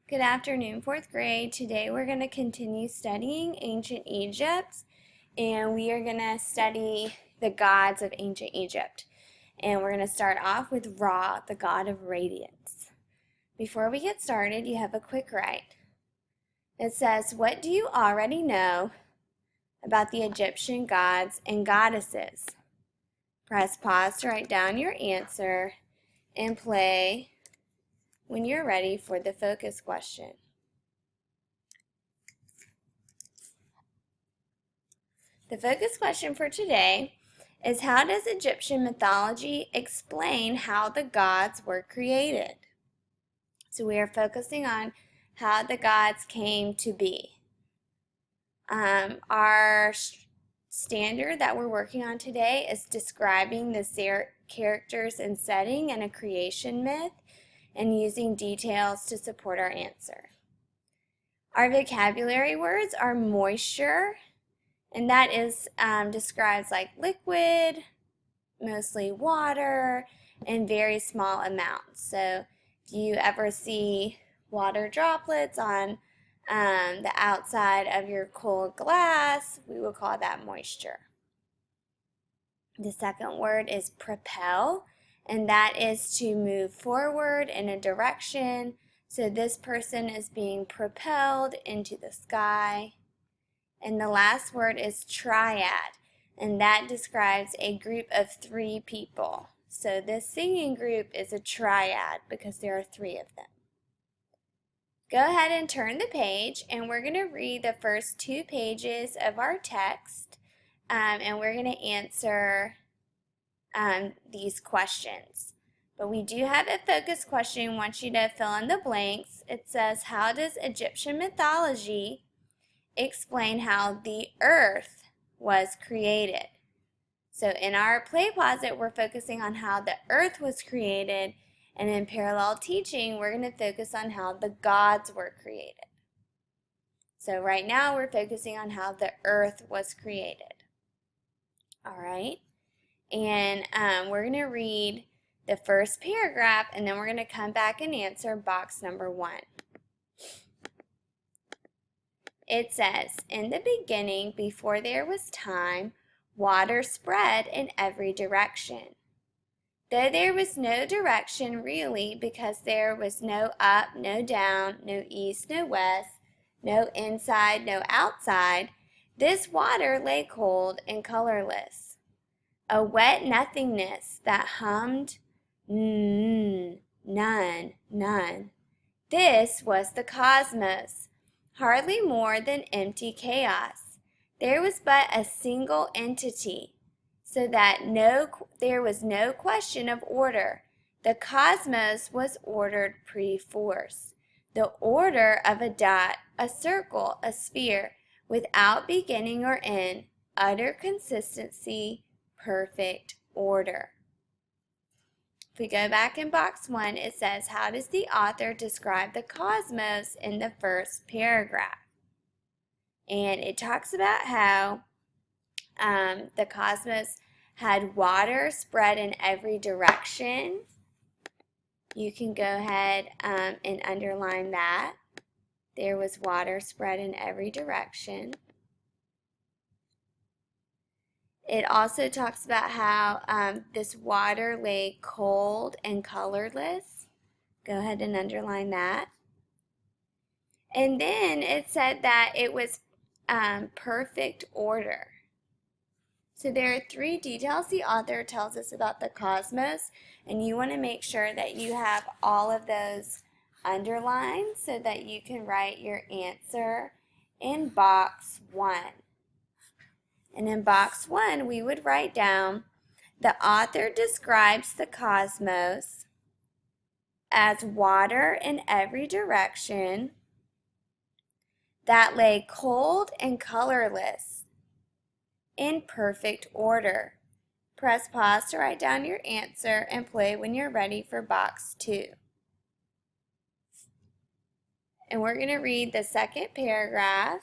Good afternoon, fourth grade. Today we're going to continue studying ancient Egypt, and we are going to study the gods of ancient Egypt. And we're going to start off with Ra, the god of radiance. Before we get started, you have a quick write. It says, what do you already know about the Egyptian gods and goddesses? Press pause to write down your answer and play when you're ready for the focus question. The focus question for today is, how does Egyptian mythology explain how the gods were created? So we are focusing on how the gods came to be. Our standard that we're working on today is describing the characters and setting in a creation myth and using details to support our answer. Our vocabulary words are moisture, and that is describes like liquid, mostly water, in very small amounts. So if you ever see water droplets on the outside of your cold glass, we will call that moisture. The second word is propel, and that is to move forward in a direction. So this person is being propelled into the sky. And the last word is triad, and that describes a group of 3 people. So this singing group is a triad because there are 3 of them. Go ahead and turn the page, and we're going to read the first 2 pages of our text, and we're going to answer these questions. But we do have a focus question. I want you to fill in the blanks. It says, how does Egyptian mythology explain how the earth was created? So in our play posit, we're focusing on how the earth was created, and in parallel teaching, we're going to focus on how the gods were created. So right now, we're focusing on how the earth was created. All right. And we're going to read the first paragraph, and then we're going to come back and answer box number 1. It says, in the beginning, before there was time, water spread in every direction. Though there was no direction really, because there was no up, no down, no east, no west, no inside, no outside, this water lay cold and colorless, a wet nothingness that hummed, none, none. This was the cosmos, hardly more than empty chaos. There was but a single entity, so that there was no question of order. The cosmos was ordered pre-force, the order of a dot, a circle, a sphere, without beginning or end, utter consistency, perfect order. If we go back in box 1, it says, how does the author describe the cosmos in the first paragraph? And it talks about how the cosmos had water spread in every direction. You can go ahead and underline that. There was water spread in every direction. It also talks about how this water lay cold and colorless. Go ahead and underline that. And then it said that it was perfect order. So there are 3 details the author tells us about the cosmos, and you want to make sure that you have all of those underlined so that you can write your answer in box 1. And in box 1, we would write down, the author describes the cosmos as water in every direction that lay cold and colorless in perfect order. Press pause to write down your answer and play when you're ready for box 2. And we're going to read the second paragraph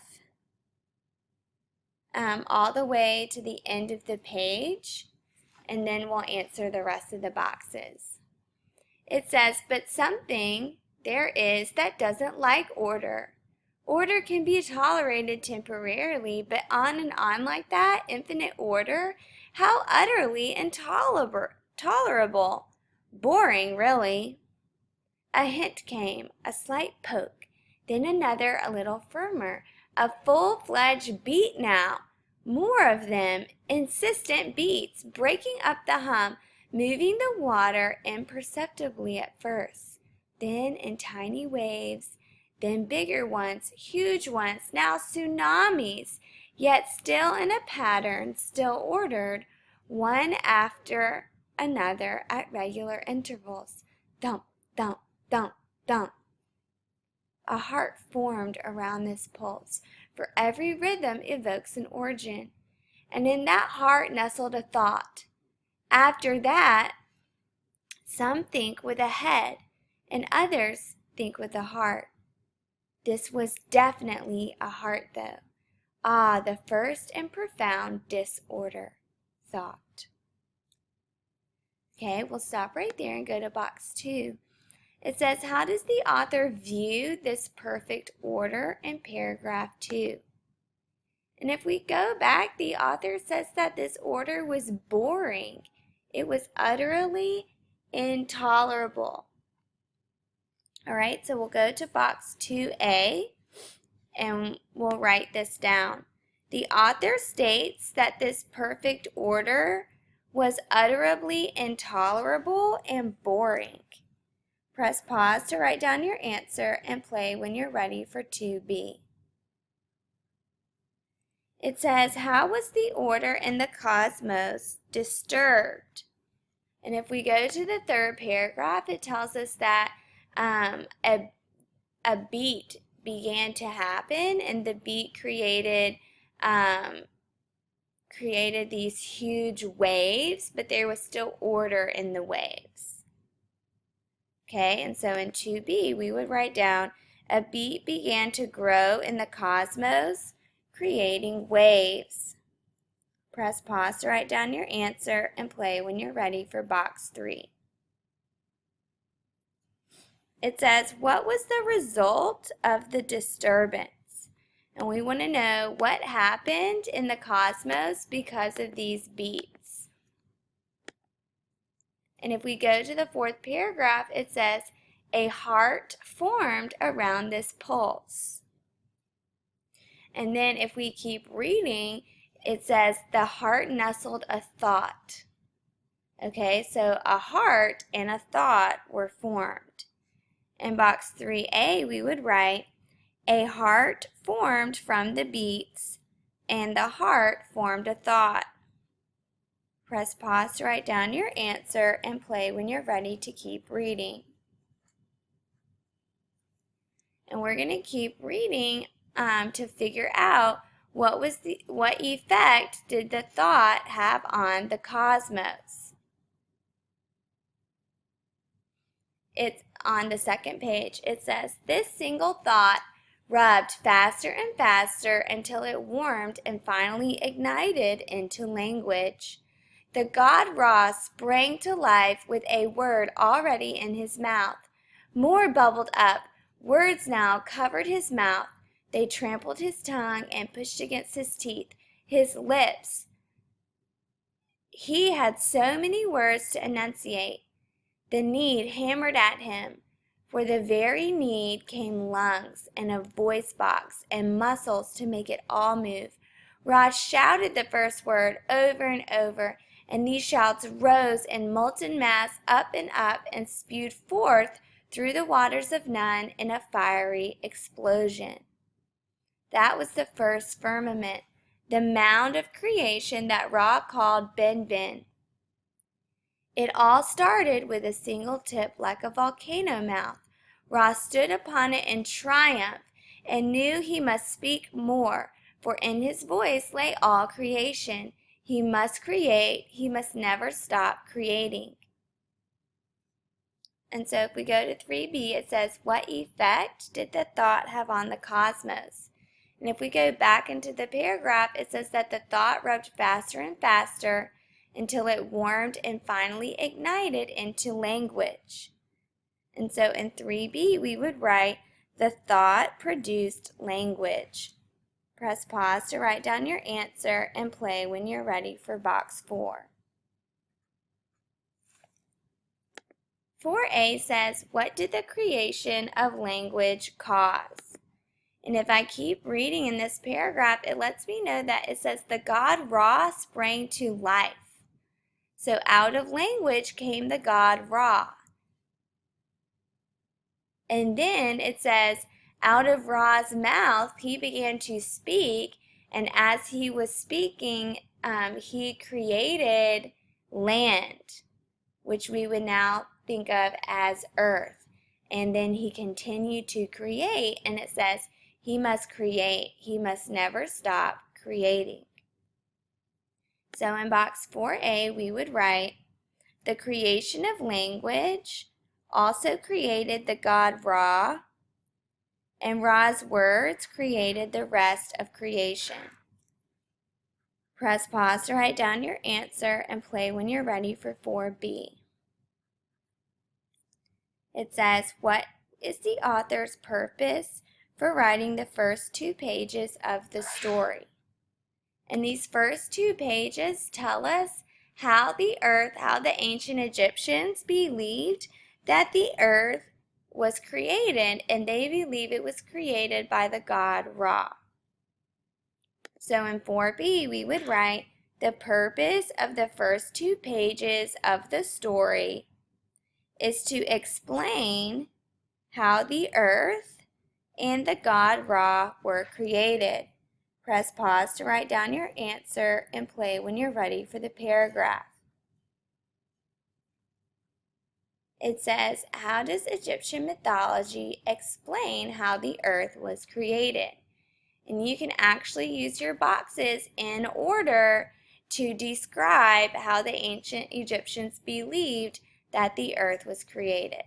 all the way to the end of the page, and then we'll answer the rest of the boxes. It says, but something there is that doesn't like order. Order can be tolerated temporarily, but on and on like that, infinite order, how utterly intolerable. Boring, really. A hint came, a slight poke, then another a little firmer, a full-fledged beat now. More of them, insistent beats, breaking up the hum, moving the water imperceptibly at first, then in tiny waves, then bigger ones, huge ones, now tsunamis, yet still in a pattern, still ordered, one after another at regular intervals. Thump, thump, thump, thump. A heart formed around this pulse, for every rhythm evokes an origin, and in that heart nestled a thought. After that, some think with a head, and others think with a heart. This was definitely a heart, though. Ah, the first and profound disorder, thought. Okay, we'll stop right there and go to box 2. It says, how does the author view this perfect order in paragraph 2? And if we go back, the author says that this order was boring. It was utterly intolerable. All right, so we'll go to box 2A and we'll write this down. The author states that this perfect order was utterly intolerable and boring. Press pause to write down your answer and play when you're ready for 2B. It says, how was the order in the cosmos disturbed? And if we go to the third paragraph, it tells us that a beat began to happen, and the beat created these huge waves, but there was still order in the waves. Okay, and so in 2B, we would write down, a beat began to grow in the cosmos, creating waves. Press pause to write down your answer and play when you're ready for box 3. It says, what was the result of the disturbance? And we want to know what happened in the cosmos because of these beats. And if we go to the fourth paragraph, it says, a heart formed around this pulse. And then if we keep reading, it says, the heart nestled a thought. Okay, so a heart and a thought were formed. In box 3A, we would write, a heart formed from the beats, and the heart formed a thought. Press pause to write down your answer and play when you're ready to keep reading. And we're going to keep reading to figure out what effect did the thought have on the cosmos. It's on the second page. It says, this single thought rubbed faster and faster until it warmed and finally ignited into language. The god Ra sprang to life with a word already in his mouth. More bubbled up. Words now covered his mouth. They trampled his tongue and pushed against his teeth, his lips. He had so many words to enunciate. The need hammered at him. For the very need came lungs and a voice box and muscles to make it all move. Ra shouted the first word over and over, and these shouts rose in molten mass up and spewed forth through the waters of Nun in a fiery explosion. That was the first firmament, the mound of creation that Ra called Ben. It all started with a single tip like a volcano mouth. Ra stood upon it in triumph and knew he must speak more, for in his voice lay all creation. He must create, he must never stop creating. And so if we go to 3B, it says, what effect did the thought have on the cosmos? And if we go back into the paragraph, it says that the thought rubbed faster and faster until it warmed and finally ignited into language. And so in 3B, we would write, the thought produced language. Press pause to write down your answer and play when you're ready for box 4. 4A says, what did the creation of language cause? And if I keep reading in this paragraph, it lets me know that it says the god Ra sprang to life. So out of language came the god Ra. And then it says, out of Ra's mouth he began to speak, and as he was speaking, he created land, which we would now think of as earth. And then he continued to create, and it says he must create. He must never stop creating. So in box 4A, we would write, the creation of language also created the god Ra, and Ra's words created the rest of creation. Press pause to write down your answer and play when you're ready for 4B. It says, what is the author's purpose for writing the first 2 pages of the story? And these first 2 pages tell us how the ancient Egyptians believed that the earth was created, and they believe it was created by the god Ra. So in 4B, we would write, the purpose of the first 2 pages of the story is to explain how the earth and the god Ra were created. Press pause to write down your answer and play when you're ready for the paragraph. It says, how does Egyptian mythology explain how the earth was created? And you can actually use your boxes in order to describe how the ancient Egyptians believed that the earth was created.